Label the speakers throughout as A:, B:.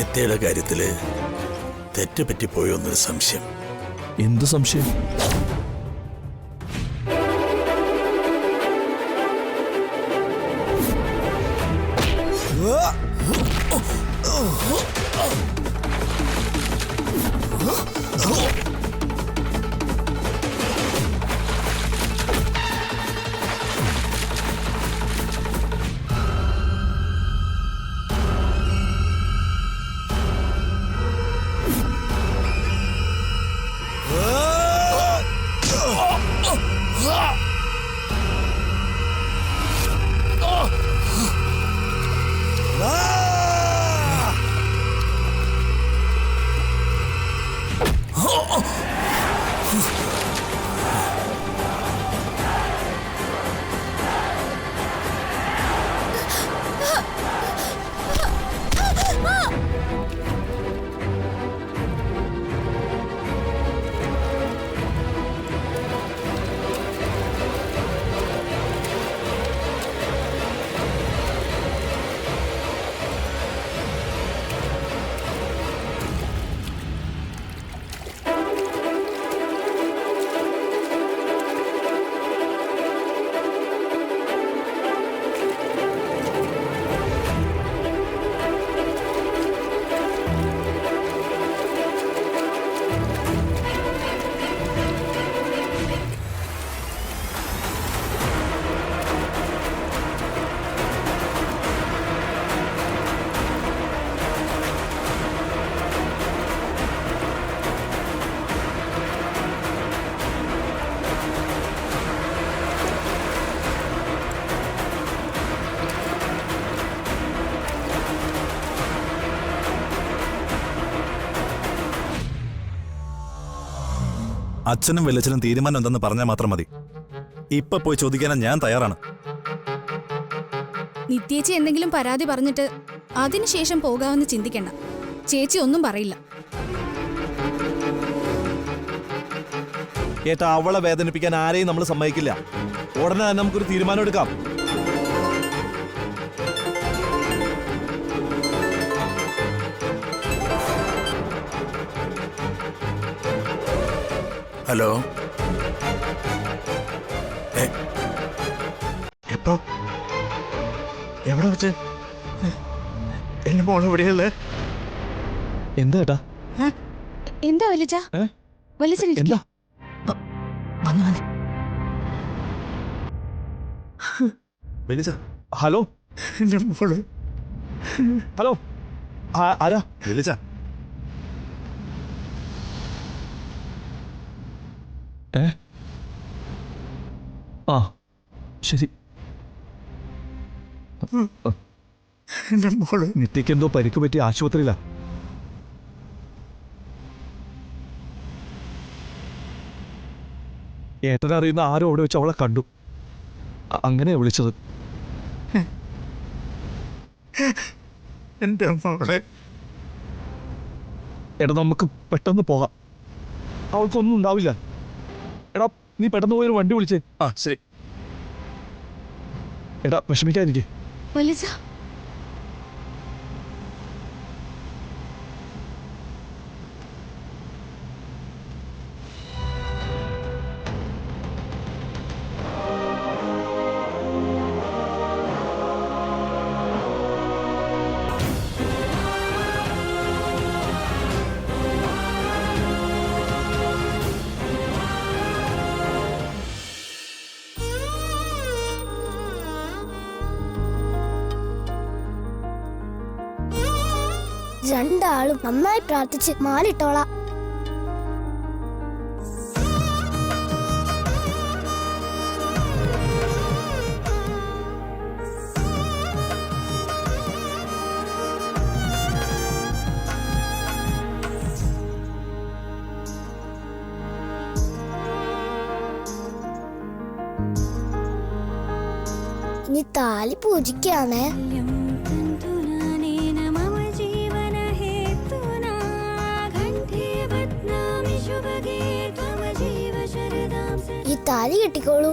A: നിത്യയുടെ കാര്യത്തില് തെറ്റുപറ്റിപ്പോയോ എന്നൊരു സംശയം.
B: എന്തു സംശയം?
C: അച്ഛനും വെല്ലച്ചനും തീരുമാനം എന്തെന്ന് പറഞ്ഞാൽ മാത്രം മതി. ഇപ്പൊ പോയി ചോദിക്കാനാ ഞാൻ തയ്യാറാണ്.
D: നിത്യേച്ചി എന്തെങ്കിലും പരാതി പറഞ്ഞിട്ട് അതിനുശേഷം പോകാമെന്ന് ചിന്തിക്കണ്ട. ചേച്ചി ഒന്നും പറയില്ല.
B: ഏട്ടാ, അവളെ വേദനിപ്പിക്കാൻ ആരെയും നമ്മൾ സമ്മതിക്കില്ല. ഉടനെ തന്നെ നമുക്കൊരു തീരുമാനം എടുക്കാം.
A: ഹലോ,
E: എപ്പോ എവിടെ വെച്ച് എന്റെ മോൾ എവിടെയല്ലേ?
B: എന്താ ഏട്ടാ?
D: എന്താ വലിച്ച
B: എന്താ? ഹലോ,
E: എന്റെ മോള്.
B: ഹലോ, ആരാ?
C: വെല്ലിച്ച,
B: ആ ശരി.
E: എന്റെ മോള്.
B: നിത്യക്ക് എന്തോ പരിക്ക് പറ്റി ആശുപത്രിയിലാ. ഏട്ടനറിയുന്ന ആരോ അവിടെ വെച്ച് അവളെ കണ്ടു. അങ്ങനെയാ വിളിച്ചത്.
E: എന്റെ മോളെ.
B: എടാ, നമുക്ക് പെട്ടെന്ന് പോകാം. അവൾക്കൊന്നും ഉണ്ടാവില്ല. എടാ, നീ പെട്ടെന്ന് പോയൊരു വണ്ടി വിളിച്ചേ.
E: ആ ശരി.
B: എടാ, വിഷമിക്കാതിരിക്കെ.
D: വലിച്ച
F: രണ്ടാളും നന്നായി പ്രാർത്ഥിച്ച് മാലിട്ടോളാം. ഇനി താലി പൂജിക്കാണേ. ഈ താലി കെട്ടിക്കോളൂ.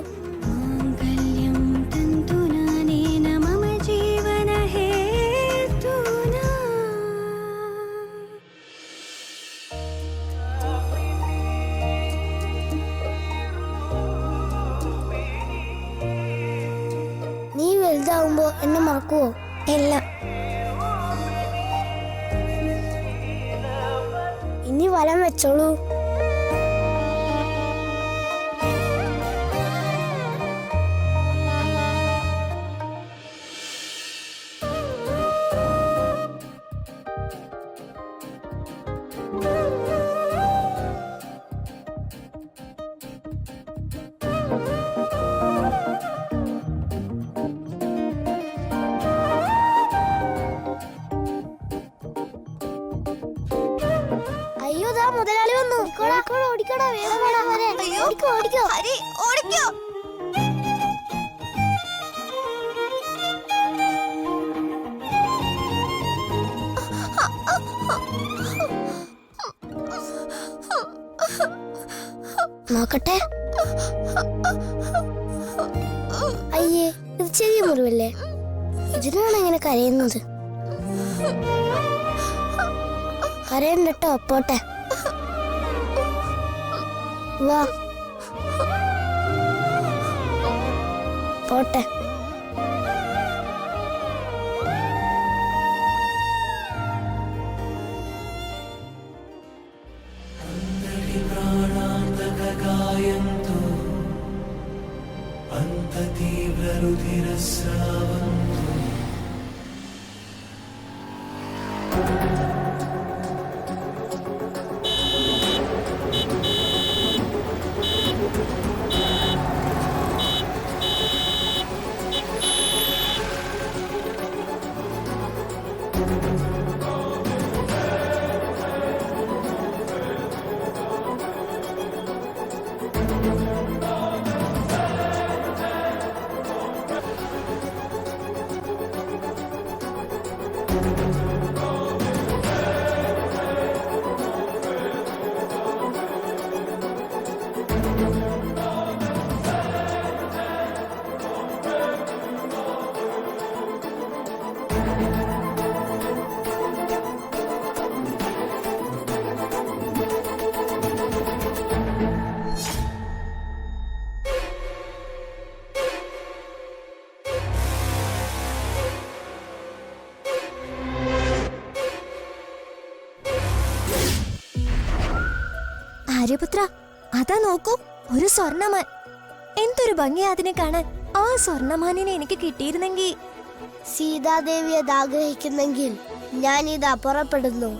F: വലുതാവുമ്പോ എന്നെ മറക്കുവോ? ഇല്ല. ഇനി വലം വെച്ചോളൂ. അയ്യോ, ദാ മുതലാളി വന്നു. ഓടിക്കോടാ, വേഗം വേണം വരെ. ഓടിക്കോ.
G: ഓടിക്കോ.
F: നോക്കട്ടെ. അയ്യേ, ഇത് ചെറിയ മുറിവല്ലേ? ഇതിനാണ് ഇങ്ങനെ കരയുന്നത്. കരയണ്ടോ, പോട്ടെ. വാ, പോട്ടെ.
G: ആര്യപുത്ര, അതാ നോക്കൂ, ഒരു സ്വർണ്ണമാൻ. എന്തൊരു ഭംഗിയാ അതിനെ കാണാൻ. ആ സ്വർണ്ണമാനിനെ എനിക്ക് കിട്ടിയിരുന്നെങ്കിൽ.
F: സീതാദേവി അത് ആഗ്രഹിക്കുന്നെങ്കിൽ ഞാൻ ഇത് പുറപ്പെടുന്നു.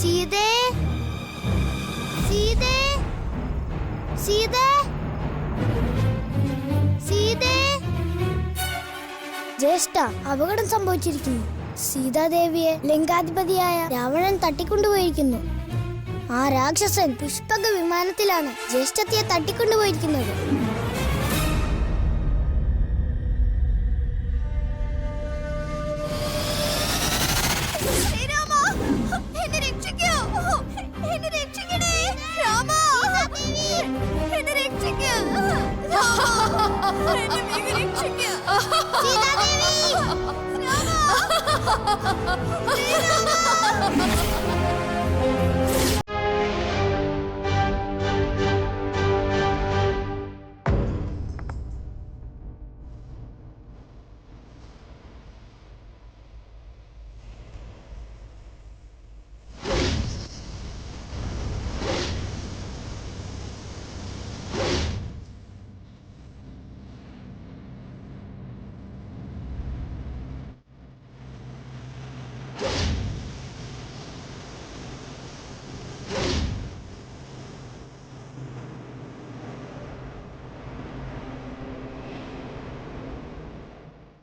F: സീതേ, സീതേ, സീതേ, സീതേ. ജ്യേഷ്ഠ, അപകടം സംഭവിച്ചിരിക്കുന്നു. സീതാദേവിയെ ലങ്കാധിപതിയായ രാവണൻ തട്ടിക്കൊണ്ടുപോയിരിക്കുന്നു. ആ രാക്ഷസൻ പുഷ്പക വിമാനത്തിലാണ് ജ്യേഷ്ഠത്തിയെ തട്ടിക്കൊണ്ടുപോയിരിക്കുന്നത്.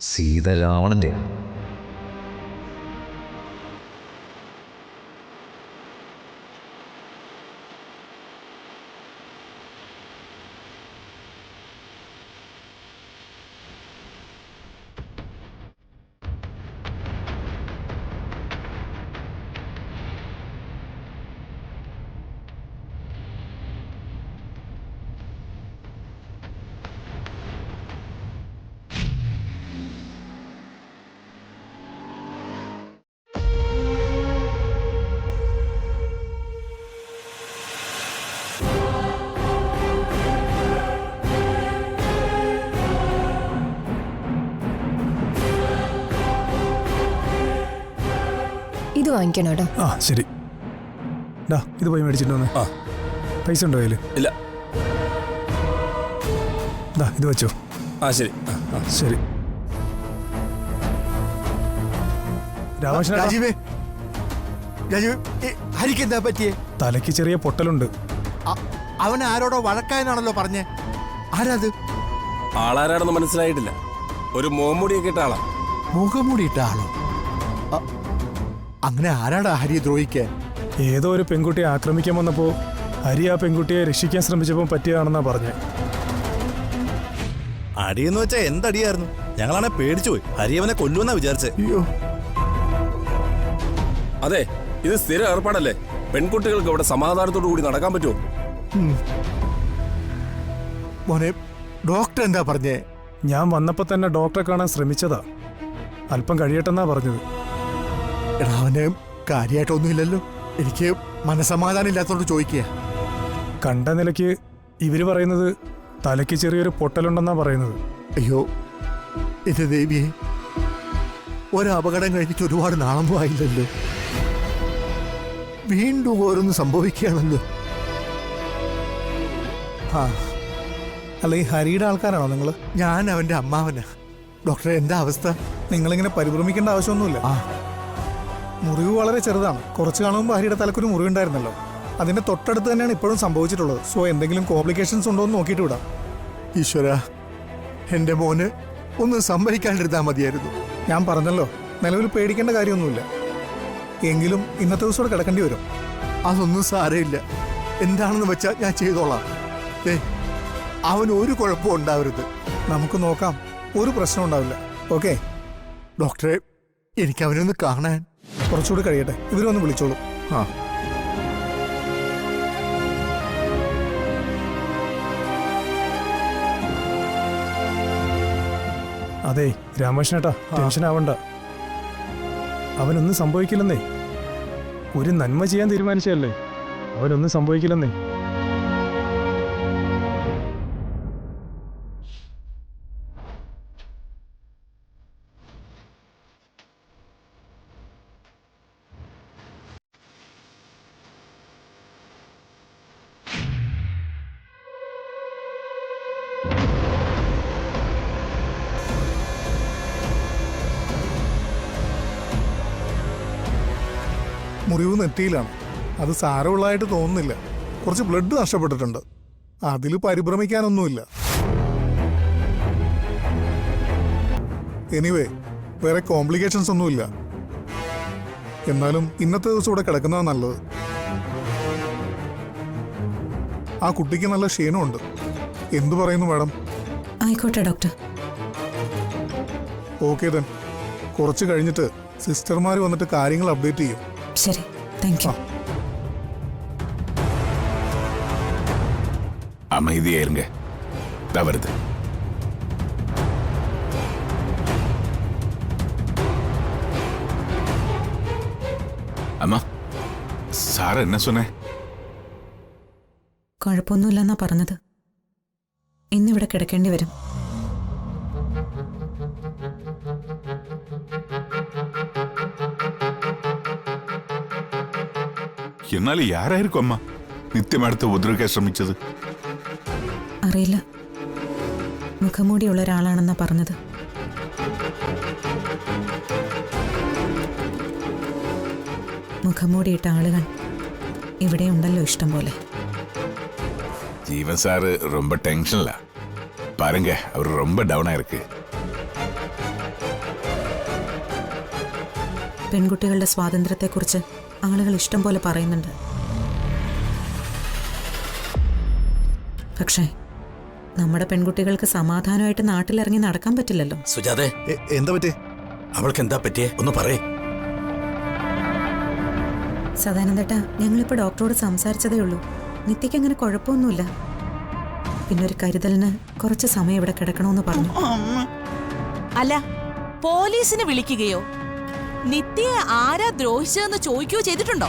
H: സീത രാവണന്റെ
G: ഇത് വാങ്ങിക്കണം കേട്ടോ.
B: ആ ശരി. ഡാ ഇത് പോയി മേടിച്ചിട്ട് വന്നേ.
C: ആ.
B: പൈസ ഉണ്ടോ കയ്യിൽ?
C: ഇല്ല.
B: ദാ ഇത് വെച്ചോ.
C: ആ ശരി.
B: ശരി. രാമകൃഷ്ണ
E: രാജീവേ, രാജീവ്, ഹരിക്ക് എന്താ പറ്റിയേ?
B: തലയ്ക്ക് ചെറിയ പൊട്ടലുണ്ട്.
E: അവൻ ആരോടോ വഴക്കായെന്നാണല്ലോ പറഞ്ഞേ. ആരാത്?
H: ആളാരാണെന്ന് മനസ്സിലായിട്ടില്ല. ഒരു മോമുടിയൊക്കെ ഇട്ട ആളാ.
E: മുഖംമൂടിയിട്ട ആളോ? അങ്ങനെ ആരാടാ ഹരിയെ ദ്രോഹിക്കാൻ?
B: ഏതോ ഒരു പെൺകുട്ടിയെ ആക്രമിക്കാൻ വന്നപ്പോ ഹരി ആ പെൺകുട്ടിയെ രക്ഷിക്കാൻ ശ്രമിച്ചപ്പോൾ പറ്റിയതാണെന്നാ പറഞ്ഞേ.
C: അടിയെന്ന് വെച്ചാൽ എന്തടിയായിരുന്നു? ഞങ്ങളാണെ പേടിച്ചു പോയി. ഹരിയവനെ കൊല്ലുമെന്നാ വിചാരിച്ചേ.
E: അയ്യോ,
H: അതെ, ഇത് സ്ഥിര ഏർപ്പാടല്ലേ. പെൺകുട്ടികൾക്ക് ഇവിടെ സമാധാനത്തോടു കൂടി നടക്കാൻ പറ്റുമോ?
E: മോനെ, ഡോക്ടർ എന്താ പറഞ്ഞേ?
B: ഞാൻ വന്നപ്പോ തന്നെ ഡോക്ടറെ കാണാൻ ശ്രമിച്ചതാ. അല്പം കഴിയട്ടെന്നാ പറഞ്ഞത്.
E: എടാ, അവന് കാര്യമായിട്ടൊന്നുമില്ലല്ലോ. എനിക്ക് മനസമാധാനം ഇല്ലാത്തോണ്ട് ചോദിക്കുക.
B: കണ്ട നിലയ്ക്ക് ഇവര് പറയുന്നത് തലയ്ക്ക് ചെറിയൊരു പൊട്ടലുണ്ടെന്നാ പറയുന്നത്.
E: അയ്യോ ഇത് ദേവിയെ, ഒരപകടം കഴിഞ്ഞിട്ട് ഒരുപാട് നാളൊന്നും ആയില്ലല്ലോ. വീണ്ടും ഓരോന്ന് സംഭവിക്കുകയാണല്ലോ. ആ,
B: അല്ല ഈ ഹരിയുടെ ആൾക്കാരാണോ നിങ്ങൾ?
E: ഞാൻ അവന്റെ അമ്മാവനാ. ഡോക്ടറെ, എന്താ അവസ്ഥ?
B: നിങ്ങളിങ്ങനെ പരിഭ്രമിക്കേണ്ട ആവശ്യമൊന്നുമില്ല.
E: ആ,
B: മുറിവ് വളരെ ചെറുതാണ്. കുറച്ച് കാണുമ്പോൾ ഹരിയുടെ തലക്കൊരു മുറിവുണ്ടായിരുന്നല്ലോ. അതിന്റെ തൊട്ടടുത്ത് തന്നെയാണ് ഇപ്പോഴും സംഭവിച്ചിട്ടുള്ളത്. സോ എന്തെങ്കിലും കോംപ്ലിക്കേഷൻസ് ഉണ്ടോ എന്ന് നോക്കിയിട്ട് വിടാം.
E: ഈശ്വര, എന്റെ മോന് ഒന്നും സംഭവിക്കാണ്ടിരുന്നാ മതിയായിരുന്നു.
B: ഞാൻ പറഞ്ഞല്ലോ, നിലവിൽ പേടിക്കേണ്ട കാര്യമൊന്നുമില്ല. എങ്കിലും ഇന്നത്തെ ദിവസം കൂടെ കിടക്കേണ്ടി വരും.
E: അതൊന്നും സാരമില്ല. എന്താണെന്ന് വെച്ചാൽ ഞാൻ ചെയ്തോളാം. അവൻ ഒരു കുഴപ്പവും ഉണ്ടാവരുത്.
B: നമുക്ക് നോക്കാം, ഒരു പ്രശ്നം ഉണ്ടാവില്ല. ഓക്കെ
E: ഡോക്ടറെ, എനിക്ക് അവനൊന്ന് കാണാൻ.
B: കുറച്ചുകൂടി കഴിയട്ടെ, ഇവരൊന്ന് വിളിച്ചോളൂ.
E: ആ,
B: അതെ രാമകൃഷ്ണേട്ടാ, ടെൻഷൻ ആവണ്ട. അവനൊന്നും സംഭവിക്കില്ലെന്നേ. ഒരു നന്മ ചെയ്യാൻ തീരുമാനിച്ചതല്ലേ. അവനൊന്നും സംഭവിക്കില്ലെന്നേ. മുറിവ് നെറ്റിയിലാണ്. അത് സാരമുള്ളതായിട്ട് തോന്നുന്നില്ല. കുറച്ച് ബ്ലഡ് നഷ്ടപ്പെട്ടിട്ടുണ്ട്. അതിൽ പരിഭ്രമിക്കാനൊന്നുമില്ല. എനിവേ, വേറെ കോംപ്ലിക്കേഷൻസ് ഒന്നുമില്ല. എന്നാലും ഇന്നത്തെ ദിവസം ഇവിടെ കിടക്കുന്നതാണ് നല്ലത്. ആ കുട്ടിക്ക് നല്ല ക്ഷീണമുണ്ട്. എന്തു പറയുന്നു മാഡം?
I: ആയിക്കോട്ടെ ഡോക്ടർ.
B: Okay then. കുറച്ച് കഴിഞ്ഞിട്ട് സിസ്റ്റർമാർ വന്നിട്ട് കാര്യങ്ങൾ അപ്ഡേറ്റ് ചെയ്യും.
I: ശരി, താങ്ക് യു.
A: அமைதியா இருங்க. வருது. அம்மா, சார் என்ன சொன்னேன்?
I: കുഴപ്പമൊന്നുമില്ലെന്നാ പറഞ്ഞത്. ഇന്നിവിടെ കിടക്കേണ്ടി വരും.
A: എന്നാലും യാരായിരിക്കും അമ്മ നിത്യമടുത്ത് ഉപദ്രവിക്കാൻ ശ്രമിച്ചത്?
I: അറിയില്ല. മുഖംമൂടിയുള്ള ഒരാളാണെന്നാ പറഞ്ഞത്. മുഖംമൂടിയിട്ട ആളുകൾ ഇവിടെ ഉണ്ടല്ലോ ഇഷ്ടം പോലെ.
A: ஜீவன் சார் ரொம்ப டென்ஷன்ல பாருங்க. அவர் ரொம்ப டவுனா இருக்கு.
I: പെൺകുട്ടികളുടെ സ്വാതന്ത്ര്യത്തെക്കുറിച്ച് ആളുകൾ ഇഷ്ടം പോലെ പറയുന്നുണ്ട്. പക്ഷേ നമ്മുടെ പെൺകുട്ടികൾക്ക് സമാധാനമായിട്ട് നാട്ടിലിറങ്ങി നടക്കാൻ പറ്റില്ലല്ലോ.
A: സുജാതെ,
C: എന്താ പറ്റേ?
A: അവൾക്ക് എന്താ പറ്റിയേ? ഒന്ന് പറയേ.
I: സദാനന്ദേട്ടാ, ഞങ്ങളിപ്പോൾ ഡോക്ടറോട് സംസാരിച്ചതേ ഉള്ളൂ. നിത്യയ്ക്ക് അങ്ങനെ കുഴപ്പമൊന്നുമില്ല. പിന്നെ ഒരു കരുതലിന് കുറച്ച് സമയം ഇവിടെ കിടക്കണമെന്ന് പറഞ്ഞു.
J: അല്ല, പോലീസിനെ വിളിക്കുകയോ നിത്യയെ ആരാ ദ്രോഹിച്ചതെന്ന് ചോദിക്കുകയോ ചെയ്തിട്ടുണ്ടോ?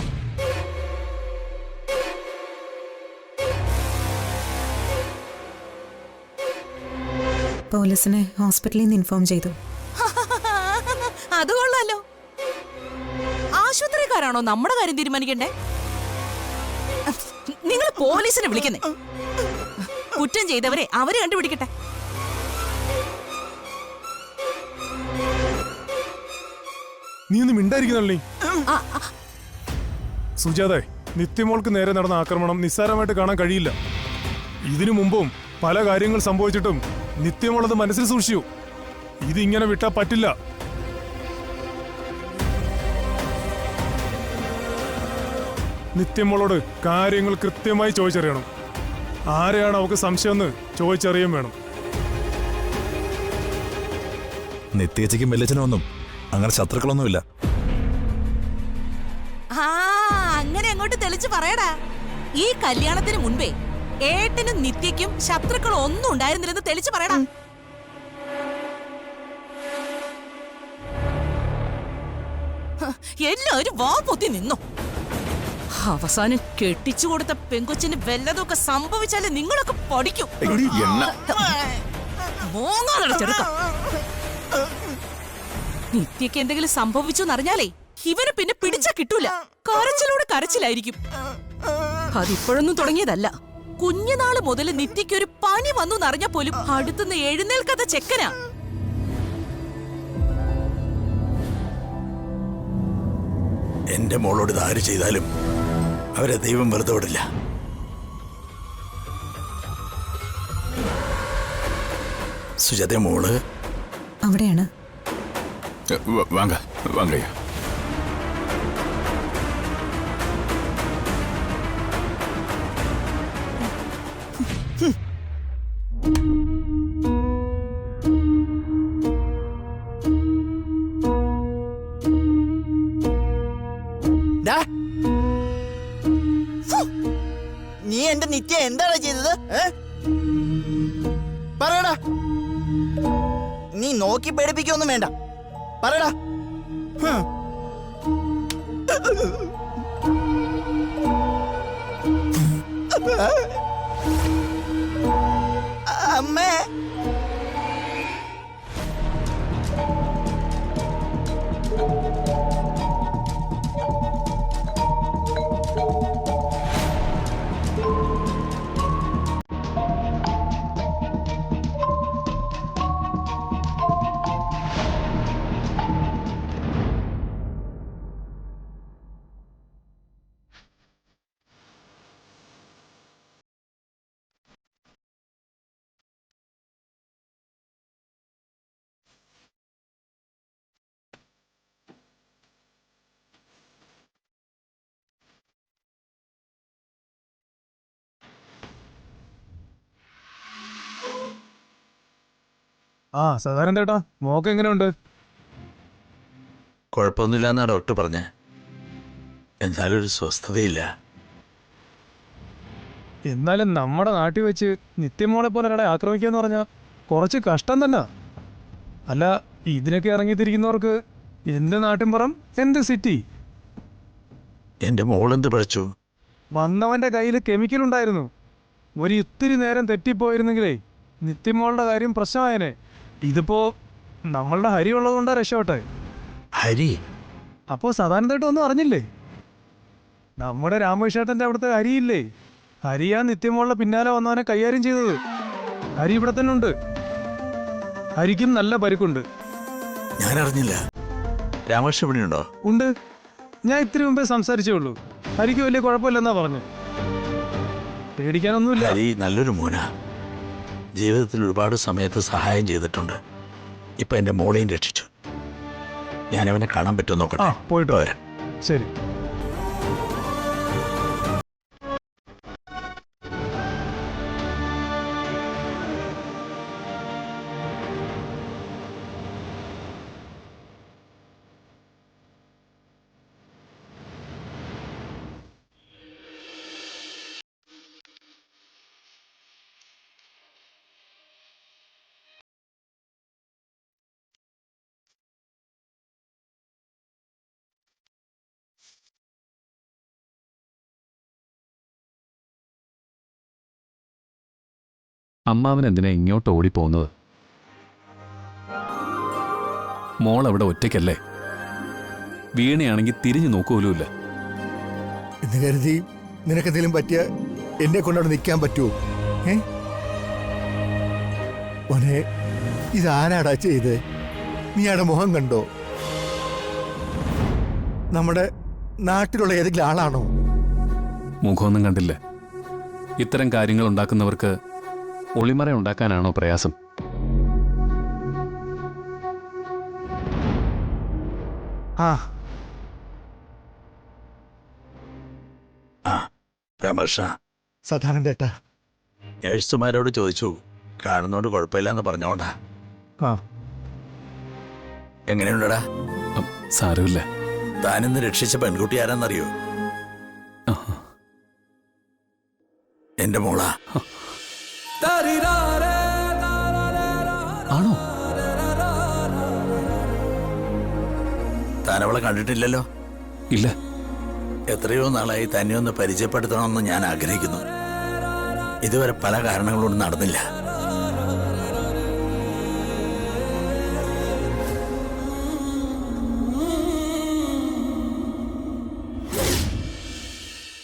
I: പോലീസിനെ ഹോസ്പിറ്റലിൽ നിന്ന് ഇൻഫോം ചെയ്തു.
J: അത് കൊള്ളാലോ. ആ ആശുപത്രിക്കാരാണോ നമ്മുടെ കാര്യം തീരുമാനിക്കണ്ടേ? നിങ്ങൾ പോലീസിനെ വിളിക്കുന്നേ. കുറ്റം ചെയ്തവരെ അവര് കണ്ടുപിടിക്കട്ടെ.
K: നീ ഒന്ന് മിണ്ടായിരിക്കുന്നല്ലേ? സുജാതെ, നിത്യമോൾക്ക് നേരെ നടന്ന ആക്രമണം നിസ്സാരമായിട്ട് കാണാൻ കഴിയില്ല. ഇതിനു മുമ്പും പല കാര്യങ്ങൾ സംഭവിച്ചിട്ടും നിത്യമോളത് മനസ്സിൽ സൂക്ഷിച്ചു. ഇതിങ്ങനെ വിട്ടാ പറ്റില്ല. നിത്യമോളോട് കാര്യങ്ങൾ കൃത്യമായി ചോദിച്ചറിയണം. ആരെയാണ് അവൾക്ക് സംശയമെന്ന് ചോദിച്ചറിയാൻ വേണം.
C: നിത്യേച്ചിക്കും വെല്ലച്ചനും ഒന്നും അങ്ങനെ ശത്രുക്കളൊന്നുമില്ല.
J: അങ്ങനെ അങ്ങോട്ട് തെളിച്ച് പറയടാ. ഈ കല്യാണത്തിന് മുൻപേ ഏട്ടനും നിത്യയ്ക്കും ശത്രുക്കൾ ഒന്നും ഉണ്ടായിരുന്നില്ലെന്ന് തെളിച്ച് പറയടാ. എല്ലാവരും വാ പൊത്തി നിന്നു. അവസാനം കെട്ടിച്ചു കൊടുത്ത പെങ്കൊച്ചിന് വല്ലതൊക്കെ സംഭവിച്ചാലേ നിങ്ങളൊക്കെ പഠിക്കും. നിത്യക്ക് എന്തെങ്കിലും സംഭവിച്ചു എന്നറിഞ്ഞാലേ ഇവന് പിന്നെ പിടിച്ചാ കിട്ടൂല. കരച്ചിലൂടെ കരച്ചിലായിരിക്കും. അതിപ്പോഴൊന്നും തുടങ്ങിയതല്ല. കുഞ്ഞുനാള് മുതൽ നിത്യക്ക് ഒരു പനി വന്നു എന്നറിഞ്ഞാ പോലും അടുത്തുനിന്ന് എഴുന്നേൽക്കാത്ത ചെക്കനാ.
E: എന്റെ മോളോട് ഇത് ആര് ചെയ്താലും അവരെ ദൈവം വെറുതെ വിടില്ല. സുജാത മോള്
I: അവിടെയാണ്.
A: വാങ്ക വാങ്കയ്യ.
L: നീ എന്റെ നിത്യ എന്താണ് ചെയ്തത്? പറയടാ. നീ നോക്കി പേടിപ്പിക്കൊന്നും വേണ്ട. പറയടാ. അമ്മേ,
K: സാധാരണ ചേട്ടാ, മോക്ക് എങ്ങനെയുണ്ട്?
E: കുഴപ്പമൊന്നുമില്ലെന്നാ ഡോക്ടർ പറഞ്ഞേ. എന്നാലും ഒരു സ്വസ്ഥതയില്ല.
K: എന്നാലും നമ്മുടെ നാട്ടിൽ വെച്ച് നിത്യമോളെ പോലെ ഒരാളെ ആക്രമിക്കാന്ന് പറഞ്ഞാൽ കുറച്ച് കഷ്ടം തന്നെ. അല്ല, ഇതിനൊക്കെ ഇറങ്ങിത്തിരിക്കുന്നവർക്ക് എന്ത് നാട്ടിൻപുറം, എന്ത് സിറ്റി.
E: എന്റെ മോളെന്ത് പഴച്ചു?
K: വന്നവന്റെ കയ്യിൽ കെമിക്കൽ ഉണ്ടായിരുന്നു. ഒരു ഇത്തിരി നേരം തെറ്റിപ്പോയിരുന്നെങ്കിലേ നിത്യമോളുടെ കാര്യം പ്രശ്നമായനെ. ഇതിപ്പോ നമ്മളുടെ ഹരി ഉള്ളതുകൊണ്ടാ രക്ഷപ്പെട്ടെ.
E: ഹരി?
K: അപ്പോ സാധാരണയായിട്ട് ഒന്നും അറിഞ്ഞില്ലേ? നമ്മുടെ രാമേഷേട്ടന്റെ അവിടുത്തെ ഹരിയില്ലേ, ഹരിയാ നിത്യമോളുടെ പിന്നാലെ വന്നവനെ കൈകാര്യം ചെയ്തത്. ഹരി ഇവിടെ തന്നെ ഉണ്ട്. ഹരിക്കും നല്ല പരിക്കുണ്ട്.
E: ഞാൻ അറിഞ്ഞില്ല. രാമകൃഷ്ണൻ ഇവിടെ ഉണ്ടോ?
K: ഉണ്ട്. ഞാൻ ഇത്തിരി മുമ്പേ സംസാരിച്ചേ ഉള്ളൂ. ഹരിക്ക് വലിയ കുഴപ്പമില്ലെന്നാ പറഞ്ഞു. പേടിക്കാനൊന്നുമില്ല.
E: ഹരി നല്ലൊരു മോനാ. ജീവിതത്തിൽ ഒരുപാട് സമയത്ത് സഹായം ചെയ്തിട്ടുണ്ട്. ഇപ്പൊ എന്റെ മോളെയും രക്ഷിച്ചു. ഞാൻ അവനെ കാണാൻ പറ്റുമോ നോക്കട്ടെ.
K: പോയിട്ട് വരാം. ശരി.
M: അമ്മാവൻ എന്തിനാ ഇങ്ങോട്ട് ഓടിപ്പോകുന്നത്? മോൾ അവിടെ ഒറ്റയ്ക്കല്ലേ? വീണയാണെങ്കിൽ തിരിഞ്ഞു നോക്കുപോലുമില്ല.
B: എന്ന് കരുതി നിനക്കെന്തെങ്കിലും പറ്റിയ എന്നെ കൊണ്ടവിടെ നിൽക്കാൻ പറ്റുമോ? മോനെ, ഇതാരാടാ ചെയ്ത്? നീയാടെ മുഖം കണ്ടോ? നമ്മുടെ നാട്ടിലുള്ള ഏതെങ്കിലും ആളാണോ?
M: മുഖമൊന്നും കണ്ടില്ല. ഇത്തരം കാര്യങ്ങൾ ഉണ്ടാക്കുന്നവർക്ക് ഒളിമറ ഉണ്ടാക്കാനാണോ പ്രയാസം?
E: രമേശ,
B: സദാനന്ദേട്ടാ,
E: നേഴ്സുമാരോട് ചോദിച്ചു, കാണുന്നോണ്ട് കുഴപ്പമില്ലെന്ന് പറഞ്ഞോണ്ടാ. എങ്ങനെയുണ്ടടാ?
M: സാരമില്ല.
E: താനിന്ന് രക്ഷിച്ച പെൺകുട്ടി ആരാന്നറിയോ? എന്റെ മോളാ.
M: ആണോ?
E: താനവളെ കണ്ടിട്ടില്ലല്ലോ?
M: ഇല്ല.
E: എത്രയോ നാളായി തന്നെ ഒന്ന് പരിചയപ്പെടുത്തണമെന്ന് ഞാൻ ആഗ്രഹിക്കുന്നു. ഇതുവരെ പല കാരണങ്ങളോടും നടന്നില്ല.